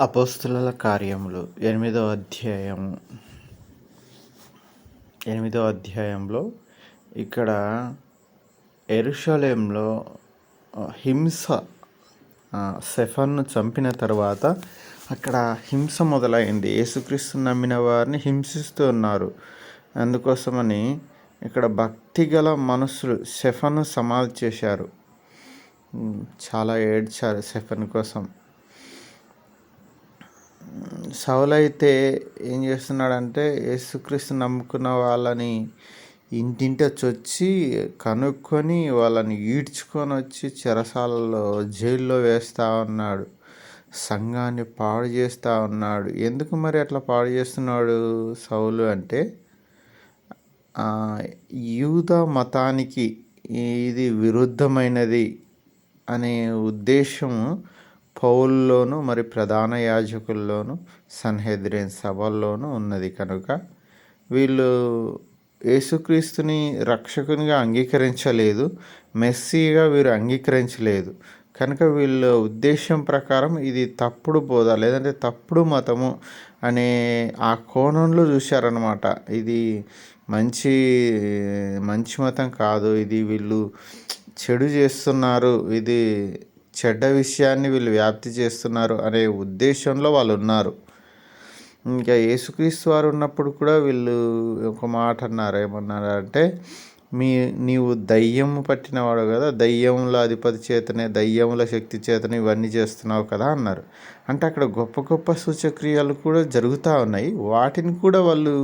అపోస్తలుల కార్యములు 8వ అధ్యాయంలో ఇక్కడ యెరూషలేములో హింస, స్టెఫనును చంపిన తర్వాత అక్కడ హింస మొదలైంది. యేసుక్రీస్తుని నమ్మిన వారిని హింసిస్తూ ఉన్నారు. అందుకోసమని ఇక్కడ భక్తి గల మనుషులు స్టెఫనును సమాధి చేశారు. చాలా ఏడ్చారు స్టెఫను కోసం. సౌలైతే ఏం చేస్తున్నాడంటే యేసుక్రీస్తు నమ్ముకున్న వాళ్ళని ఇంటింట చొచ్చి కనుక్కొని వాళ్ళని ఈడ్చుకొని వచ్చి చెరసాలలో జైల్లో వేస్తూ ఉన్నాడు. సంఘాన్ని పాడు చేస్తూ ఉన్నాడు. ఎందుకు మరి అట్లా పాడు చేస్తున్నాడు సౌలు అంటే, యూదా మతానికి ఇది విరుద్ధమైనది అనే ఉద్దేశం పౌలులోను మరి ప్రధాన యాజకుల్లోను సన్హెద్రిన్ సభల్లోనూ ఉన్నది. కనుక వీళ్ళు యేసుక్రీస్తుని రక్షకునిగా అంగీకరించలేదు, మెస్సీగా వీరు అంగీకరించలేదు. కనుక వీళ్ళ ఉద్దేశం ప్రకారం ఇది తప్పుడు బోధ లేదంటే తప్పుడు మతము అనే ఆ కోణంలో చూశారనమాట. ఇది మంచి మతం కాదు, ఇది వీళ్ళు చెడు చేస్తున్నారు, ఇది చెడ్డ విషయాన్ని వీళ్ళు వ్యాప్తి చేస్తున్నారు అనే ఉద్దేశంలో వాళ్ళు ఉన్నారు. ఇంకా యేసుక్రీస్తు వారు ఉన్నప్పుడు కూడా వీళ్ళు ఒక మాట అన్నారు. ఏమన్నారంటే, నీవు దయ్యము పట్టినవాడు కదా, దయ్యముల అధిపతి చేతనే, దయ్యముల శక్తి చేతనే ఇవన్నీ చేస్తున్నావు కదా అన్నారు. అంటే అక్కడ గొప్ప గొప్ప సూచక్రియలు కూడా జరుగుతూ ఉన్నాయి. వాటిని కూడా వాళ్ళు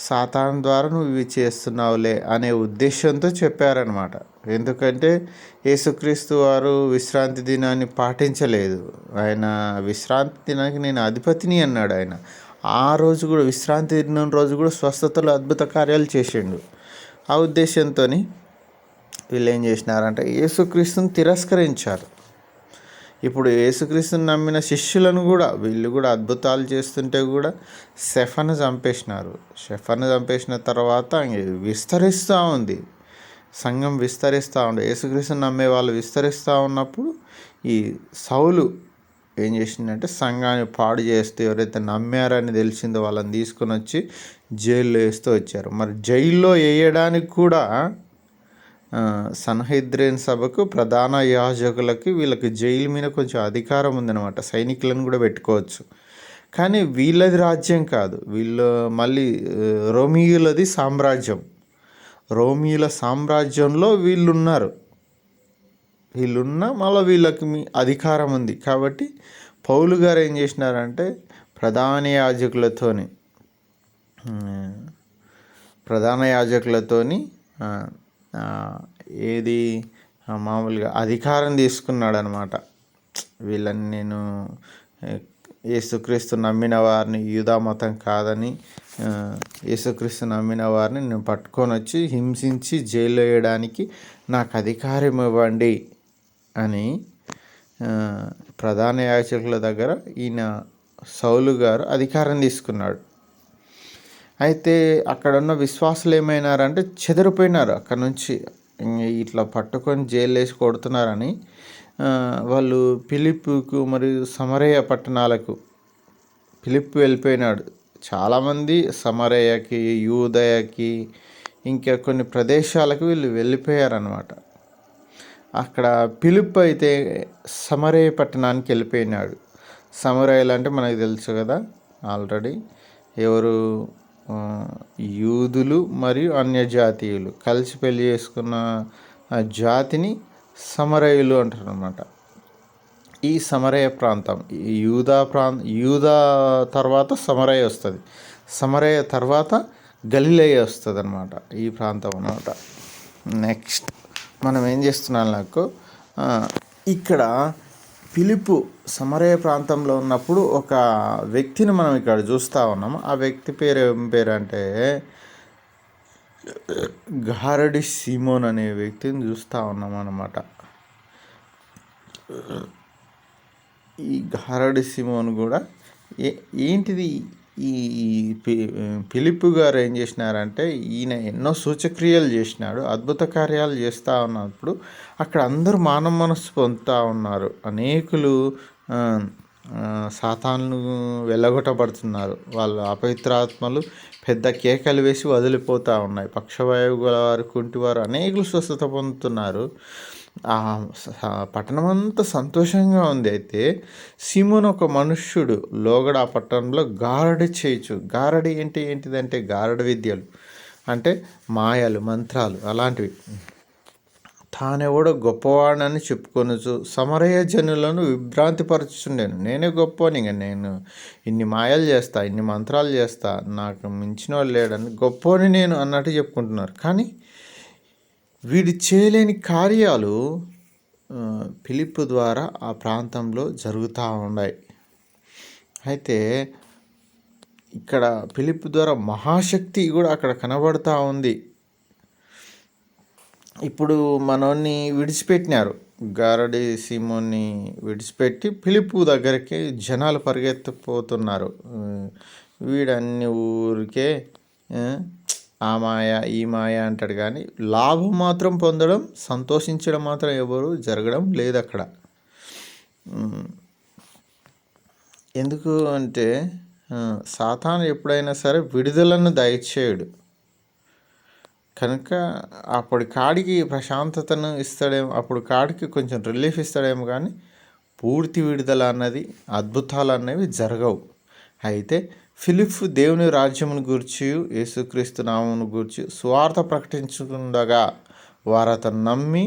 సాతాను ద్వారా నువ్వు ఇవి చేస్తున్నావులే అనే ఉద్దేశంతో చెప్పారనమాట. ఎందుకంటే యేసుక్రీస్తు వారు విశ్రాంతి దినాన్ని పాటించలేదు. ఆయన విశ్రాంతి దినానికి నేను అధిపతిని అన్నాడు. ఆయన ఆ రోజు కూడా విశ్రాంతి దినం రోజు కూడా స్వస్థతలు అద్భుత కార్యాలు చేసిండు. ఆ ఉద్దేశంతో వీళ్ళు ఏం చేసినారంటే యేసుక్రీస్తుని తిరస్కరించారు. ఇప్పుడు యేసుక్రీస్తుని నమ్మిన శిష్యులను కూడా వీళ్ళు కూడా అద్భుతాలు చేస్తుంటే కూడా స్టెఫను చంపేసినారు. స్టెఫను చంపేసిన తర్వాత విస్తరిస్తూ ఉంది, సంఘం విస్తరిస్తూ ఉండే, యేసుక్రీస్తుని నమ్మే వాళ్ళు విస్తరిస్తూ ఉన్నప్పుడు ఈ సౌలు ఏం చేసిందంటే సంఘాన్ని పాడు చేస్తూ ఎవరైతే నమ్మారని తెలిసిందో వాళ్ళని తీసుకొని వచ్చి జైల్లో వేస్తూ వచ్చారు. మరి జైల్లో వేయడానికి కూడా సన్హెద్రిన్ సభకు ప్రధాన యాజకులకి వీళ్ళకి జైలు మీద కొంచెం అధికారం ఉందన్నమాట. సైనికులను కూడా పెట్టుకోవచ్చు. కానీ వీళ్ళది రాజ్యం కాదు, వీళ్ళు మళ్ళీ రోమియులది సామ్రాజ్యం. రోమియుల సామ్రాజ్యంలో వీళ్ళున్నారు. మళ్ళీ వీళ్ళకి అధికారం ఉంది. కాబట్టి పౌలు గారు ఏం చేసినారంటే ప్రధాన యాజకులతోని ఏది మామూలుగా అధికారం తీసుకున్నాడు అనమాట. వీళ్ళని నేను యేసుక్రీస్తు నమ్మిన వారిని, యూదా మతం కాదని యేసుక్రీస్తు నమ్మిన వారిని నేను పట్టుకొని వచ్చి హింసించి జైల్లో వేయడానికి నాకు అధికారం ఇవ్వండి అని ప్రధాన యాజకుల దగ్గర ఈయన సౌలు గారు అధికారం తీసుకున్నాడు. అయితే అక్కడ ఉన్న విశ్వాసులు ఏమైనారంటే చెదిరిపోయినారు. అక్కడ నుంచి ఇట్లా పట్టుకొని జైలు వేసి కొడుతున్నారని వాళ్ళు ఫిలిప్పుకు మరియు సమరయ పట్టణాలకు ఫిలిప్పు వెళ్ళిపోయినాడు. చాలామంది సమరయకి, యూదయకి, ఇంకా కొన్ని ప్రదేశాలకు వీళ్ళు వెళ్ళిపోయారనమాట. అక్కడ ఫిలిప్పు అయితే సమరయ పట్టణానికి వెళ్ళిపోయినాడు. సమరయలు అంటే మనకు తెలుసు కదా ఆల్రెడీ, ఎవరు యూదులు మరియు అన్యజాతీయులు కలిసి పెళ్లి చేసుకున్న జాతిని సమరయులు అంటారు అన్నమాట. ఈ సమరయ ప్రాంతం యూదా తర్వాత సమరయ వస్తుంది, సమరయ తర్వాత గలిలయ వస్తుంది అన్నమాట, ఈ ప్రాంతం అన్నమాట. నెక్స్ట్ మనం ఏం చేస్తున్నాం, నాకు ఇక్కడ ఫిలిప్పు సమరయ ప్రాంతంలో ఉన్నప్పుడు ఒక వ్యక్తిని మనం ఇక్కడ చూస్తూ ఉన్నాము. ఆ వ్యక్తి పేరు ఏం పేరు అంటే గారడి సీమోన్ అనే వ్యక్తిని చూస్తూ ఉన్నాం అన్నమాట. ఈ గారడి సీమోన్ కూడా ఏంటిది, ఈ ఫిలిప్పు గారు ఏం చేసినారంటే ఈయన ఎన్నో సూచక్రియలు చేసినాడు, అద్భుత కార్యాలు చేస్తూ ఉన్నప్పుడు అక్కడ అందరూ మానవ మనస్సు పొందుతూ ఉన్నారు. అనేకులు సాతానులు వెళ్ళగొట్టబడుతున్నారు. వాళ్ళు అపవిత్రాత్మలు పెద్ద కేకలు వేసి వదిలిపోతూ ఉన్నాయి. పక్షవాయువు గల వారు, కుంటివారు అనేకులు స్వస్థత పొందుతున్నారు. పట్టణం అంతా సంతోషంగా ఉంది. అయితే సీమోను ఒక మనుష్యుడు లోగడ ఆ పట్టణంలో గారడి చేయొచ్చు. గారడి ఏంటిదంటే గారడి విద్యలు అంటే మాయలు, మంత్రాలు అలాంటివి. తానెవడో గొప్పవాడని చెప్పుకొనుచు సమరయ జనులను విభ్రాంతిపరచుచుండెను. నేనే గొప్పని, ఇక నేను ఇన్ని మాయలు చేస్తా, ఇన్ని మంత్రాలు చేస్తా, నాకు మించిన వాడు లేడని గొప్పని నేను అన్నట్టు చెప్పుకుంటున్నారు. కానీ వీడు చేయలేని కార్యాలు ఫిలిప్పు ద్వారా ఆ ప్రాంతంలో జరుగుతూ ఉన్నాయి. అయితే ఇక్కడ ఫిలిప్పు ద్వారా మహాశక్తి కూడా అక్కడ కనబడుతూ ఉంది. ఇప్పుడు మనోన్ని విడిచిపెట్టినారు. గారడి సీమోన్ని విడిచిపెట్టి ఫిలిప్పు దగ్గరికి జనాలు పరిగెత్తిపోతున్నారు. వీడన్ని ఊరికే ఆ మాయ ఈ మాయ అంటాడు, కానీ లాభం మాత్రం పొందడం, సంతోషించడం మాత్రం ఎవరు జరగడం లేదు అక్కడ. ఎందుకు అంటే సాతాను ఎప్పుడైనా సరే విడుదలను దయచేయడు కనుక అప్పుడు కాడికి ప్రశాంతతను ఇస్తాడేమో, అప్పుడు కాడికి కొంచెం రిలీఫ్ ఇస్తాడేమో, కానీ పూర్తి విడుదల అన్నది, అద్భుతాలు అనేవి జరగవు. అయితే ఫిలిప్పు దేవుని రాజ్యమును గూర్చి, యేసుక్రీస్తు నామమును గూర్చి సువార్త ప్రకటించుకుండగా వారు అతను నమ్మి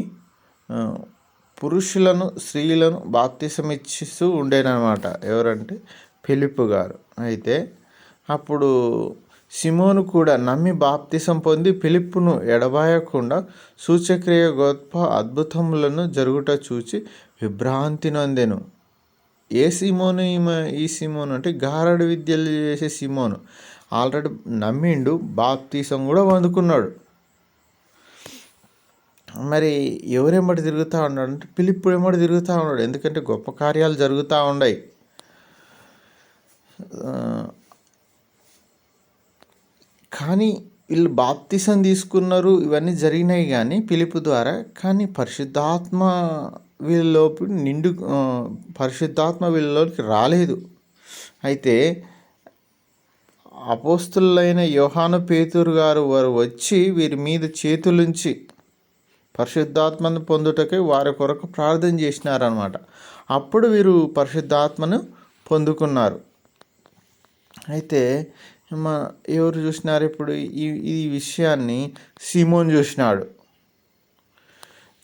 పురుషులను స్త్రీలను బాప్తిసమిచ్చిస్తూ ఉండేనమాట. ఎవరంటే ఫిలిప్పు గారు. అయితే అప్పుడు సిమోను కూడా నమ్మి బాప్తిసం పొంది ఫిలిప్పును ఎడబాయకుండా సూచక్రియ గొప్ప అద్భుతములను జరుగుట చూచి విభ్రాంతి నొందెను. ఏ సిమోను ఈ సిమోను అంటే గారడి విద్యలు చేసే సిమోను. ఆల్రెడీ నమ్మిండు, బాప్తిసం కూడా పొందుకున్నాడు. మరి ఎవరెమ్మడి తిరుగుతూ ఉన్నాడు అంటే ఫిలిప్పు ఎమ్మడి తిరుగుతూ ఉన్నాడు. ఎందుకంటే గొప్ప కార్యాలు జరుగుతూ ఉన్నాయి. కానీ వీళ్ళు బాప్తిసం తీసుకున్నారు, ఇవన్నీ జరిగినాయి కానీ ఫిలిప్పు ద్వారా. కానీ పరిశుద్ధాత్మ పరిశుద్ధాత్మ వీళ్ళలోకి రాలేదు. అయితే అపోస్తులైన యోహాను, పేతురు గారు వారు వచ్చి వీరి మీద చేతులుంచి పరిశుద్ధాత్మను పొందుటకై వారి కొరకు ప్రార్థన చేసినారనమాట. అప్పుడు వీరు పరిశుద్ధాత్మను పొందుకున్నారు. అయితే ఎవరు చూసినారు ఇప్పుడు ఈ విషయాన్ని? సీమోన్ చూసినాడు.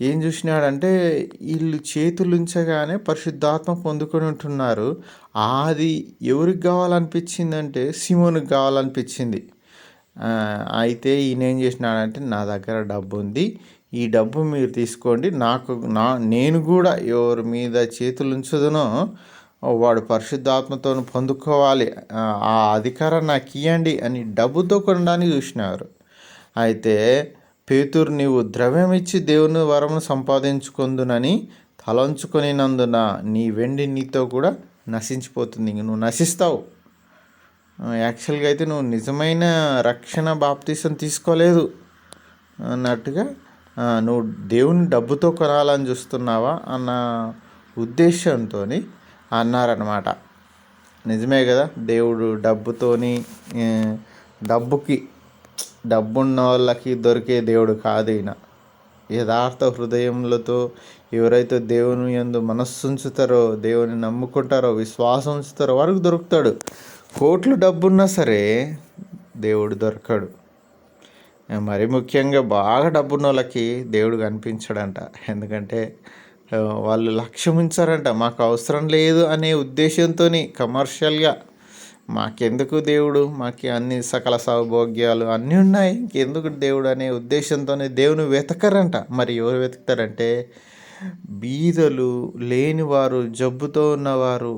ఏం చూసినాడంటే వీళ్ళు చేతులుంచగానే పరిశుద్ధాత్మ పొందుకొని ఉంటున్నారు. అది ఎవరికి కావాలనిపించిందంటే సీమోనికి కావాలనిపించింది. అయితే ఈయన ఏం చేసినాడంటే, నా దగ్గర డబ్బు ఉంది, ఈ డబ్బు మీరు తీసుకోండి, నేను కూడా ఎవరి మీద చేతులు ఉంచుదునో వాడు పరిశుద్ధాత్మతో పొందుకోవాలి, ఆ అధికారం నాకు ఇవ్వండి అని డబ్బుతో కొనడానికి చూసినారు. అయితే పేతురు, నీవు ద్రవ్యం ఇచ్చి దేవుని వరమును సంపాదించుకుందునని తలంచుకొనినందున నీ వెండి నీతో కూడా నశించిపోతుంది, ఇంక నువ్వు నశిస్తావు. యాక్చువల్గా అయితే నువ్వు నిజమైన రక్షణ బాప్తీసం తీసుకోలేదు అన్నట్టుగా, నువ్వు దేవుని డబ్బుతో కొనాలని చూస్తున్నావా అన్న ఉద్దేశంతో అన్నారనమాట. నిజమే కదా, దేవుడు డబ్బున్న వాళ్ళకి దొరికే దేవుడు కాదు ఈయన. యథార్థ హృదయములతో ఎవరైతే దేవుని యందు మనస్సు ఉంచుతారో, దేవుని నమ్ముకుంటారో, విశ్వాసం ఉంచుతారో వారికి దొరుకుతాడు. కోట్లు డబ్బున్నా సరే దేవుడు దొరకడు. మరి ముఖ్యంగా బాగా డబ్బున్న వాళ్ళకి దేవుడు కనిపించడంట. ఎందుకంటే వాళ్ళు లక్ష్యం ఉంచారంట, మాకు అవసరం లేదు అనే ఉద్దేశంతో కమర్షియల్గా, మాకెందుకు దేవుడు, మాకు అన్ని సకల సౌభోగ్యాలు అన్నీ ఉన్నాయి, ఇంకెందుకు దేవుడు అనే ఉద్దేశంతోనే దేవుని వెతకరంట. మరి ఎవరు వెతుకుతారంటే బీదలు, లేనివారు, జబ్బుతో ఉన్నవారు,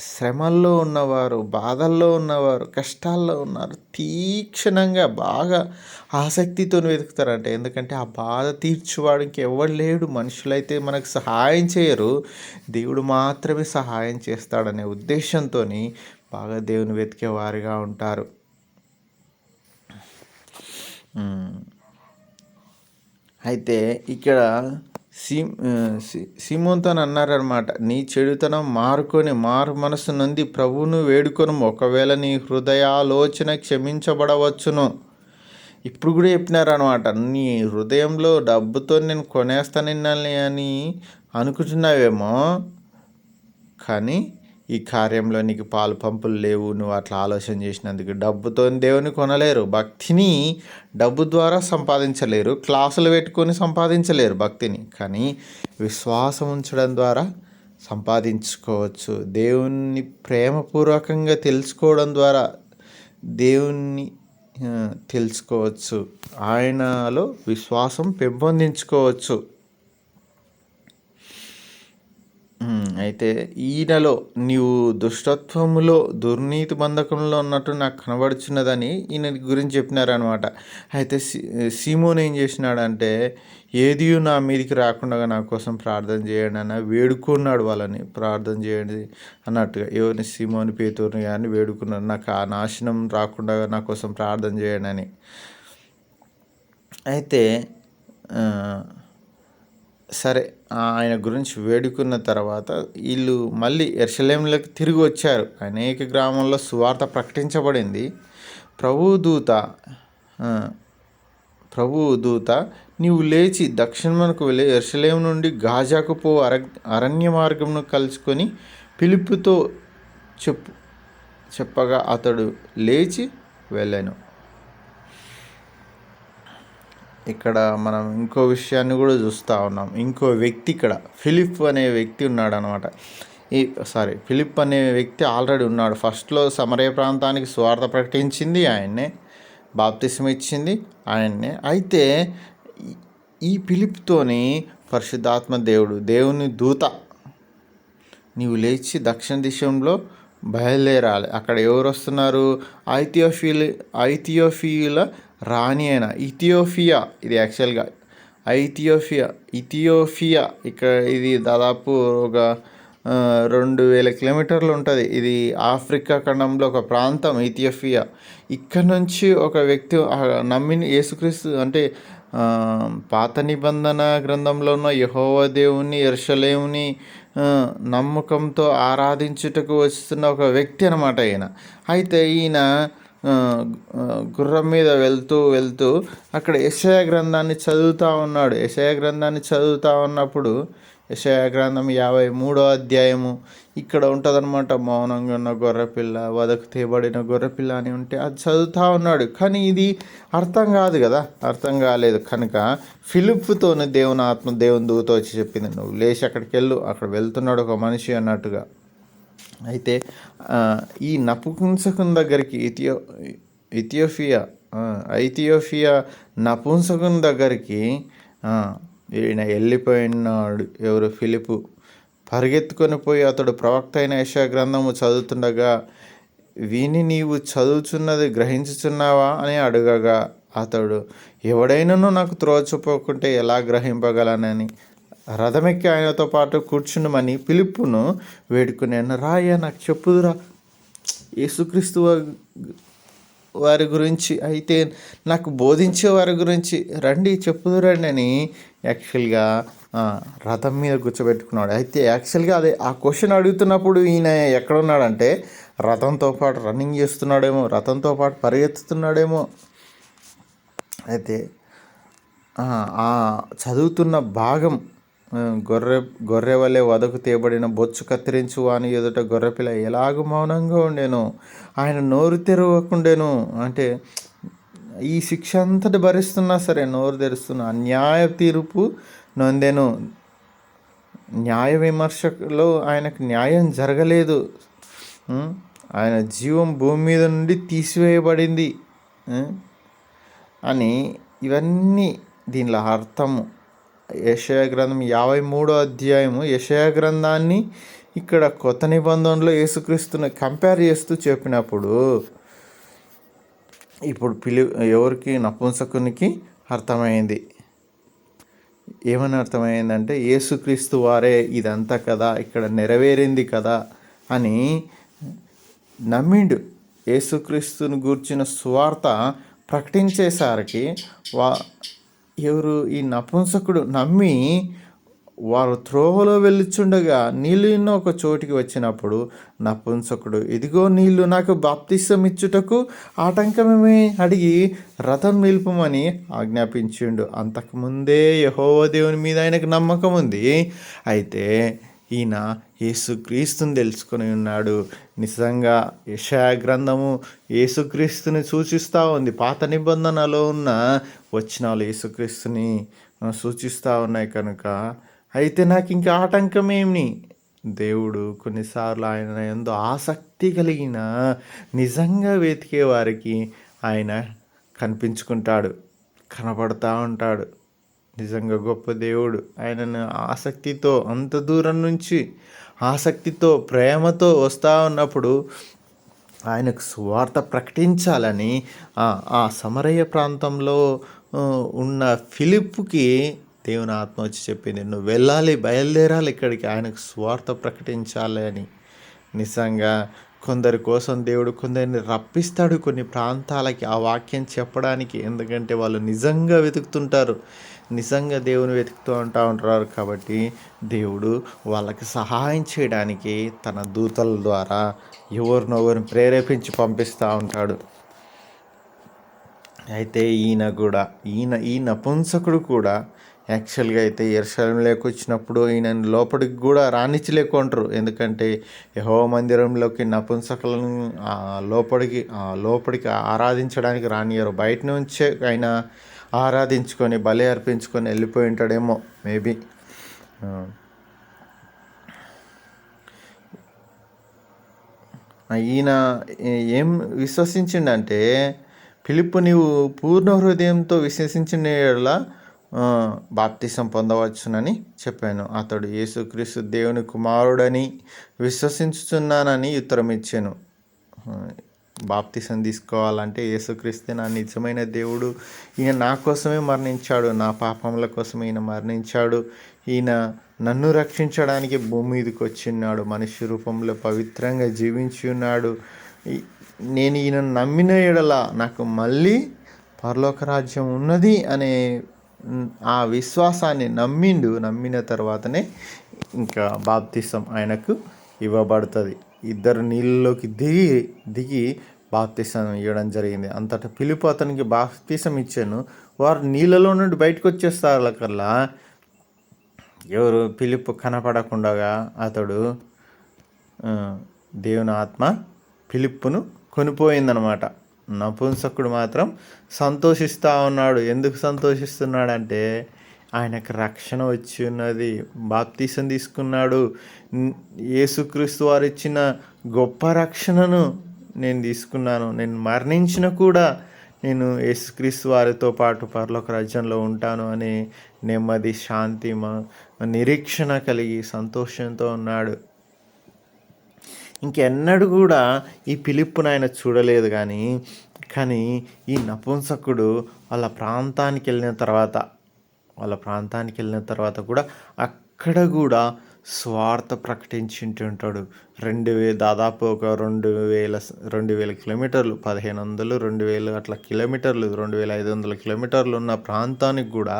శ్రమల్లో ఉన్నవారు, బాధల్లో ఉన్నవారు, కష్టాల్లో ఉన్నారు. తీక్షణంగా బాగా ఆసక్తితో వెతుకుతారంట. ఎందుకంటే ఆ బాధ తీర్చువాడికి ఎవడు లేడు. మనుషులైతే మనకు సహాయం చేయరు, దేవుడు మాత్రమే సహాయం చేస్తాడనే ఉద్దేశంతో బాగా దేవుని వెతికే వారిగా ఉంటారు. అయితే ఇక్కడ సీ సీమోన్తో అన్నారనమాట, నీ చెడుతనం మారు మనసు నుండి ప్రభువును వేడుకొను, ఒకవేళ నీ హృదయాలోచన క్షమించబడవచ్చును. ఇప్పుడు కూడా చెప్పినారనమాట, నీ హృదయంలో డబ్బుతో నేను కొనేస్తాను అని అనుకుంటున్నావేమో, కానీ ఈ కార్యంలో నీకు పాలు పంపులు లేవు. నువ్వు అట్లా ఆలోచన చేసినందుకు డబ్బుతో దేవుని కొనలేరు. భక్తిని డబ్బు ద్వారా సంపాదించలేరు, క్లాసులు పెట్టుకొని సంపాదించలేరు భక్తిని. కానీ విశ్వాసం ఉంచడం ద్వారా సంపాదించుకోవచ్చు. దేవుణ్ణి ప్రేమపూర్వకంగా తెలుసుకోవడం ద్వారా దేవుణ్ణి తెలుసుకోవచ్చు. ఆయనలో విశ్వాసం పెంపొందించుకోవచ్చు. అయితే ఈయనలో నీవు దుష్టత్వములో దుర్నీతి బంధకంలో ఉన్నట్టు నాకు కనబడుచున్నదని ఈయన గురించి చెప్పినారనమాట. అయితే సీమోన్ ఏం చేసినాడంటే, ఏది నా మీదికి రాకుండా నా కోసం ప్రార్థన చేయండి అన్న వేడుకున్నాడు. వాళ్ళని ప్రార్థన చేయండి అన్నట్టుగా ఎవరిని, సీమోని పేతురుని కానీ వేడుకున్నాడు, నాకు ఆ నాశనం రాకుండా నా కోసం ప్రార్థన చేయండి అని. అయితే సరే, ఆయన గురించి వేడుకున్న తర్వాత వీళ్ళు మళ్ళీ యెరూషలేములోకి తిరిగి వచ్చారు. అనేక గ్రామాల్లో సువార్త ప్రకటించబడింది. ప్రభువు దూత నీవు లేచి దక్షిణమునకు వెళ్ళి యెరూషలేము నుండి గాజాకు అరణ్య మార్గమును కలుసుకొని ఫిలిప్పుతో చెప్పగా అతడు లేచి వెళ్ళాను. ఇక్కడ మనం ఇంకో విషయాన్ని కూడా చూస్తూ ఉన్నాం. ఇంకో వ్యక్తి, ఇక్కడ ఫిలిప్ అనే వ్యక్తి ఉన్నాడు అనమాట. ఫిలిప్ అనే వ్యక్తి ఆల్రెడీ ఉన్నాడు. ఫస్ట్లో సమరయ ప్రాంతానికి సువార్త ప్రకటించింది ఆయన్నే, బాప్తిసం ఇచ్చింది ఆయన్నే. అయితే ఈ ఫిలిప్తోని పరిశుద్ధాత్మ దేవుని దూత, నీవు లేచి దక్షిణ దిశలో బయలుదేరాలి. అక్కడ ఎవరు వస్తున్నారు? ఐథియోపియుల రాణి అయిన ఇథియోపియా. ఇది యాక్చువల్గా ఇథియోపియా ఇక్కడ ఇది దాదాపు ఒక 2000 కిలోమీటర్లు ఉంటుంది. ఇది ఆఫ్రికా ఖండంలో ఒక ప్రాంతం ఇథియోపియా. ఇక్కడ నుంచి ఒక వ్యక్తి నమ్మిన యేసుక్రీస్తు అంటే పాత నిబంధన గ్రంథంలో ఉన్న యెహోవా దేవుని, యెరూషలేముని నమ్మకంతో ఆరాధించుటకు వస్తున్న ఒక వ్యక్తి అనమాట ఈయన. అయితే ఈయన గుర్రం మీద వెళ్తూ అక్కడ యెషయా గ్రంథాన్ని చదువుతూ ఉన్నాడు. యెషయా గ్రంథాన్ని చదువుతూ ఉన్నప్పుడు యెషయా గ్రంథం 53వ అధ్యాయము ఇక్కడ ఉంటుందన్నమాట. మౌనంగా ఉన్న గొర్రెపిల్ల, వదకు తేబడిన గొర్రెపిల్ల అని ఉంటే అది చదువుతూ ఉన్నాడు. కానీ ఇది అర్థం కాదు కదా, అర్థం కాలేదు. కనుక ఫిలిప్పుతోని దేవుని దూత వచ్చి చెప్పింది, నువ్వు లేచి అక్కడికి వెళ్ళు, అక్కడ వెళ్తున్నాడు ఒక మనిషి అన్నట్టుగా. అయితే ఈ నపుంసకుని దగ్గరికి ఐథియోపియా నపుంసకుని దగ్గరికి ఈయన వెళ్ళిపోయినాడు. ఎవరు? ఫిలిపు పరిగెత్తుకొని పోయి అతడు ప్రవక్త అయిన యెషయా గ్రంథము చదువుతుండగా, విని నీవు చదువుచున్నది గ్రహించుచున్నావా అని అడగగా, అతడు ఎవడైనాను నాకు త్రోచపోకుంటే ఎలా గ్రహింపగలనని రథమెక్కి ఆయనతో పాటు కూర్చుండమని ఫిలిప్పును వేడుకున్నాను. రాయ్యా, నాకు చెప్పుదురా యేసుక్రీస్తు వారి గురించి, అయితే నాకు బోధించే వారి గురించి రండి, చెప్పుదురండి అని యాక్చువల్గా రథం మీద కూర్చోబెట్టుకున్నాడు. అయితే యాక్చువల్గా అదే ఆ క్వశ్చన్ అడుగుతున్నప్పుడు ఈయన ఎక్కడున్నాడంటే రథంతో పాటు రన్నింగ్ చేస్తున్నాడేమో, రథంతో పాటు పరిగెత్తుతున్నాడేమో. అయితే ఆ చదువుతున్న భాగం, గొర్రె వలె వదకు తేబడిన బొచ్చు కత్తిరించు అని ఎదుట గొర్రెపిల్ల ఎలాగూ మౌనంగా ఉండేను, ఆయన నోరు తెరవకుండేను. అంటే ఈ శిక్ష అంతటి భరిస్తున్నా సరే నోరు తెరుస్తున్నా. అన్యాయ తీర్పు నొందెను, న్యాయ విమర్శలో ఆయనకు న్యాయం జరగలేదు, ఆయన జీవం భూమి మీద నుండి తీసివేయబడింది అని. ఇవన్నీ దీనిలో అర్థము. యెషయా గ్రంథం 53వ అధ్యాయము యెషయా గ్రంథాన్ని ఇక్కడ కొత్త నిబంధనలో యేసుక్రీస్తుని కంపేర్ చేస్తూ చెప్పినప్పుడు ఇప్పుడు ఎవరికి? నపుంసకునికి అర్థమైంది. ఏమని అర్థమైందంటే యేసుక్రీస్తు వారే ఇదంతా కదా, ఇక్కడ నెరవేరింది కదా అని నమ్మిండు. యేసుక్రీస్తుని గూర్చిన సువార్త ప్రకటించేసరికి ఎవరు? ఈ నపుంసకుడు నమ్మి వారు త్రోవలో వెళ్ళుచుండగా నీళ్ళు ఉన్న ఒక చోటికి వచ్చినప్పుడు నపుంసకుడు, ఇదిగో నీళ్లు, నాకు బాప్తిసం ఇచ్చుటకు ఆటంకమేమి అడిగి రథం నిలుపుమని ఆజ్ఞాపించిండు. అంతకుముందే యెహోవా దేవుని మీద ఆయనకు నమ్మకం ఉంది. అయితే ఈయన యేసుక్రీస్తుని తెలుసుకొని ఉన్నాడు. నిజంగా యెషయా గ్రంథము యేసుక్రీస్తుని సూచిస్తూ ఉంది. పాత నిబంధనలో ఉన్న వచనాలు యేసుక్రీస్తుని సూచిస్తూ ఉన్నాయి కనుక, అయితే నాకు ఇంకా ఆటంకమేమి? దేవుడు కొన్నిసార్లు ఆయన యందు ఆసక్తి కలిగిన నిజంగా వెతికే వారికి ఆయన కనిపించుకుంటాడు, కనపడతా ఉంటాడు. నిజంగా గొప్ప దేవుడు. ఆయనను ఆసక్తితో, అంత దూరం నుంచి ఆసక్తితో, ప్రేమతో వస్తూ ఉన్నప్పుడు ఆయనకు సువార్త ప్రకటించాలని ఆ సమరయ ప్రాంతంలో ఉన్న ఫిలిప్పుకి దేవుని ఆత్మ వచ్చి చెప్పింది, నువ్వు వెళ్ళాలి, బయలుదేరాలి ఇక్కడికి, ఆయనకు సువార్త ప్రకటించాలి అని. నిజంగా కొందరి కోసం దేవుడు కొందరిని రప్పిస్తాడు కొన్ని ప్రాంతాలకి ఆ వాక్యం చెప్పడానికి. ఎందుకంటే వాళ్ళు నిజంగా వెతుకుతుంటారు, నిజంగా దేవుని వెతుకుతూ ఉంటారు. కాబట్టి దేవుడు వాళ్ళకి సహాయం చేయడానికి తన దూతల ద్వారా ఎవరినొవరిని ప్రేరేపించి పంపిస్తూ ఉంటాడు. అయితే ఈ నపుంసకుడు కూడా యాక్చువల్గా అయితే యెరూషలేములోకి వచ్చినప్పుడు ఈయన లోపలికి కూడా రానిచ్చలేకుంటారు. ఎందుకంటే యెహోవా మందిరంలోకి నపుంసకులను లోపలికి ఆరాధించడానికి రానియరు. బయట నుంచే ఆయన ఆరాధించుకొని బలి అర్పించుకొని వెళ్ళిపోయి ఉంటాడేమో మేబీ. ఈయన ఏం విశ్వసించిండంటే, ఫిలిప్పు, నీవు పూర్ణ హృదయంతో విశ్వసించిన యెడల బాప్తిసం పొందవచ్చునని చెప్పాను. అతడు యేసుక్రీస్తు దేవుని కుమారుడని విశ్వసించుచున్నానని ఉత్తరం ఇచ్చాను. బాప్తిసం తీసుకోవాలంటే యేసుక్రీస్తే నా నిజమైన దేవుడు, ఈయన నా కోసమే మరణించాడు, నా పాపముల కోసమే ఈయన మరణించాడు, ఈయన నన్ను రక్షించడానికి భూమి మీదకి వచ్చిన్నాడు, మనిషి రూపంలో పవిత్రంగా జీవించి ఉన్నాడు, నేను ఈయన నమ్మిన ఎడల నాకు మళ్ళీ పరలోక రాజ్యం ఉన్నది అనే ఆ విశ్వాసాన్ని నమ్మిన తర్వాతనే ఇంకా బాప్తిసం ఆయనకు ఇవ్వబడుతుంది. ఇద్దరు నీళ్ళలోకి దిగి బాప్తిసం ఇవ్వడం జరిగింది. అంతటా ఫిలిప్పు అతనికి బాప్తిసం ఇచ్చాను. వారు నీళ్ళలో నుండి బయటకు వచ్చేస్తారు కల్లా ఎవరు ఫిలిప్పు కనపడకుండా అతడు దేవుని ఆత్మ ఫిలిప్పును కొనిపోయిందనమాట. నపుంసకుడు మాత్రం సంతోషిస్తూ ఉన్నాడు. ఎందుకు సంతోషిస్తున్నాడంటే ఆయనకు రక్షణ వచ్చి ఉన్నది, బాప్తిసం తీసుకున్నాడు, యేసుక్రీస్తు వారు ఇచ్చిన గొప్ప రక్షణను నేను తీసుకున్నాను, నేను మరణించిన కూడా నేను యేసుక్రీస్తు వారితో పాటు పరలోక రాజ్యంలో ఉంటాను అనే నెమ్మది, శాంతి, నిరీక్షణ కలిగి సంతోషంతో ఉన్నాడు. ఇంకెన్నడూ కూడా ఈ ఫిలిప్పును ఆయన చూడలేదు. కానీ ఈ నపుంసకుడు వాళ్ళ ప్రాంతానికి వెళ్ళిన తర్వాత కూడా అక్కడ కూడా స్వార్థ ప్రకటించుంటాడు. దాదాపు ఒక 2000 కిలోమీటర్లు, 1500, 2000 అట్లా కిలోమీటర్లు, 2500 కిలోమీటర్లు ఉన్న ప్రాంతానికి కూడా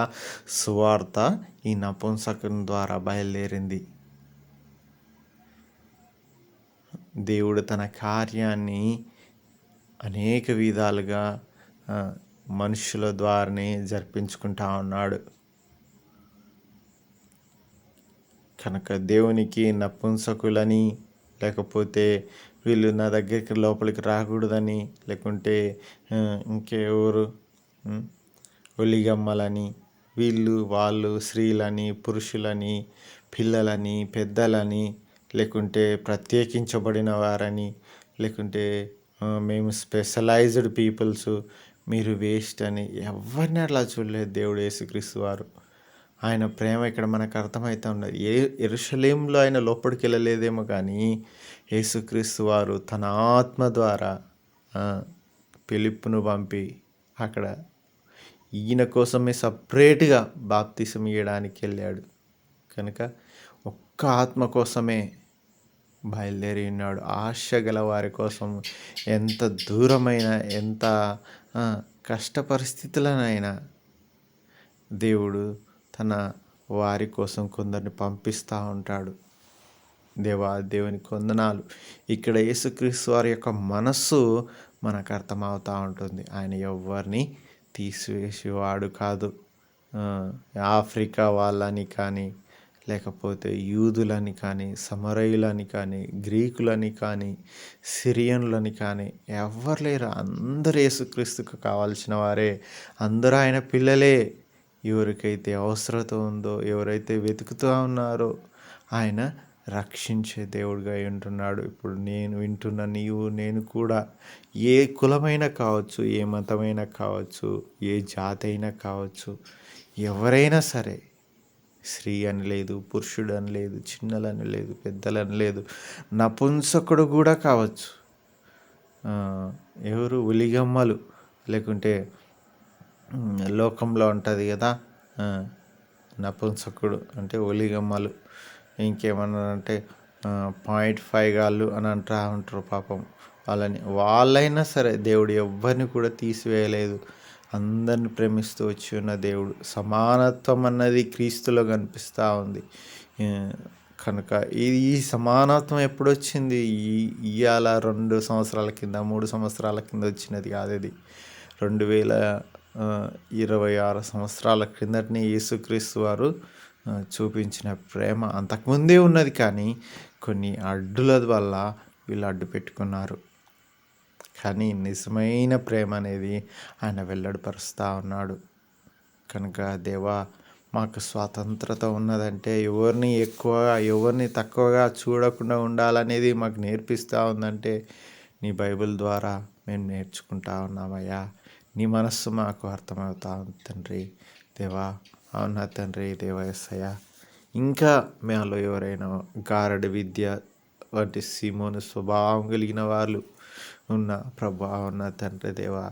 స్వార్థ ఈ నపుంసకుని ద్వారా బయలుదేరింది. దేవుడు తన కార్యాన్ని అనేక విధాలుగా మనుషుల ద్వారానే జరిపించుకుంటా ఉన్నాడు. కనుక దేవునికి నపుంసకులని, లేకపోతే వీళ్ళు నా దగ్గరికి లోపలికి రాకూడదని, లేకుంటే ఇంకెవరు ఒలిగమ్మలని, వాళ్ళు స్త్రీలని, పురుషులని, పిల్లలని, పెద్దలని, లేకుంటే ప్రత్యేకించబడిన వారని, లేకుంటే మేము స్పెషలైజ్డ్ పీపుల్స్, మీరు వేస్ట్ అని ఎవరిని అట్లా చూడలేదు దేవుడు యేసుక్రీస్తు వారు. ఆయన ప్రేమ ఇక్కడ మనకు అర్థమవుతూ ఉన్నది. యెరూషలేములో ఆయన లోపలికి వెళ్ళలేదేమో కానీ యేసుక్రీస్తు వారు తన ఆత్మ ద్వారా ఫిలిప్పును పంపి అక్కడ ఈయన కోసమే సపరేట్గా బాప్తిసం ఇవ్వడానికి వెళ్ళాడు. కనుక ఒక్క ఆత్మ కోసమే బయలుదేరి ఉన్నాడు. ఆశ గల వారి కోసం ఎంత దూరమైన, ఎంత కష్ట పరిస్థితులనైనా దేవుడు తన వారి కోసం కొందరిని పంపిస్తూ ఉంటాడు. దేవునికి వందనాలు. ఇక్కడ యేసుక్రీస్తు వారి యొక్క మనస్సు మనకు అర్థమవుతూ ఉంటుంది. ఆయన ఎవరిని తీసివేసేవాడు కాదు. ఆఫ్రికా వాళ్ళని కానీ, లేకపోతే యూదులని కానీ, సమరయులని కానీ, గ్రీకులని కానీ, సిరియన్లని కానీ ఎవ్వరు లేరు. అందరూ యేసుక్రీస్తుకు కావాల్సిన వారే. అందరూ ఆయన పిల్లలే. ఎవరికైతే అవసరత ఉందో, ఎవరైతే వెతుకుతూ ఉన్నారో ఆయన రక్షించే దేవుడిగా ఉంటున్నాడు. ఇప్పుడు నేను వింటున్న నీవు నేను కూడా ఏ కులమైనా కావచ్చు, ఏ మతమైనా కావచ్చు, ఏ జాతి అయినా కావచ్చు, ఎవరైనా సరే, స్త్రీ అని లేదు, పురుషుడు అని లేదు, చిన్నలని లేదు, పెద్దలని లేదు, నపుంసకుడు కూడా కావచ్చు. ఎవరు ఉలిగమ్మలు లేకుంటే లోకంలో ఉంటుంది కదా, నపుంసకుడు అంటే ఒలిగమ్మలు, ఇంకేమన్నా అంటే 0.5 గాళ్ళు అని అంటూ ఉంటారు పాపం వాళ్ళైనా సరే దేవుడు ఎవ్వరిని కూడా తీసివేయలేదు. అందరిని ప్రేమిస్తూ వచ్చి ఉన్న దేవుడు. సమానత్వం అన్నది క్రీస్తులో కనిపిస్తూ ఉంది. కనుక ఈ సమానత్వం ఎప్పుడు వచ్చింది? ఇవాళ 2 సంవత్సరాల కింద 3 సంవత్సరాల కింద వచ్చినది కాదు. ఇది 2026 సంవత్సరాల క్రిందటిని యేసుక్రీస్తు వారు చూపించిన ప్రేమ అంతకుముందే ఉన్నది, కానీ కొన్ని అడ్డుల వల్ల వీళ్ళు అడ్డు పెట్టుకున్నారు. కానీ నిజమైన ప్రేమ అనేది ఆయన వెల్లడిపరుస్తూ ఉన్నాడు. కనుక దేవా, మాకు స్వాతంత్రత ఉన్నదంటే ఎవరిని ఎక్కువగా ఎవరిని తక్కువగా చూడకుండా ఉండాలనేది మాకు నేర్పిస్తూ ఉందంటే నీ బైబిల్ ద్వారా మేము నేర్చుకుంటా ఉన్నామయ్యా. నీ మనస్సు మాకు అర్థమవుతా ఉంది తండ్రి. దేవా, అవునా తండ్రి, దేవయ్యా. ఇంకా మాలో ఎవరైనా గారడి విద్య వంటి సీమోను స్వభావం కలిగిన వాళ్ళు ఉన్న ప్రభా, ఉన్న తండ్రి దేవా,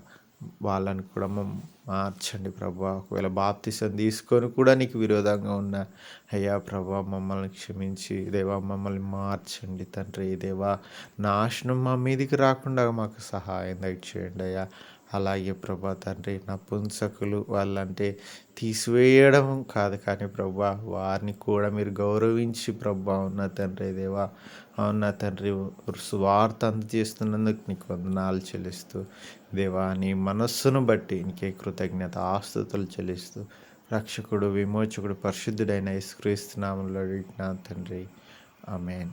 వాళ్ళని కూడా మార్చండి ప్రభా. ఒకవేళ బాప్తిసం తీసుకొని కూడా నీకు విరోధంగా ఉన్న అయ్యా ప్రభా, మమ్మల్ని క్షమించి దేవా, మమ్మల్ని మార్చండి తండ్రి దేవా. నాశనం మా మీదికి రాకుండా మాకు సహాయం దయచేయండి అయ్యా. అలాగే ప్రభా తండ్రి, నపుంసకులు వాళ్ళంటే తీసివేయడం కాదు, కానీ ప్రభా వారిని కూడా మీరు గౌరవించి ప్రభా ఉన్న తండ్రి దేవా, అవునా తండ్రి, సువార్త అందజేస్తున్నందుకు నీకు వందనాలు చెల్లిస్తూ దేవా, నీ మనస్సును బట్టి నీకే కృతజ్ఞత ఆస్తుతులు చెల్లిస్తూ రక్షకుడు, విమోచకుడు, పరిశుద్ధుడైన యేసుక్రీస్తు నామములో అడిగిన తండ్రి, ఆమేన్.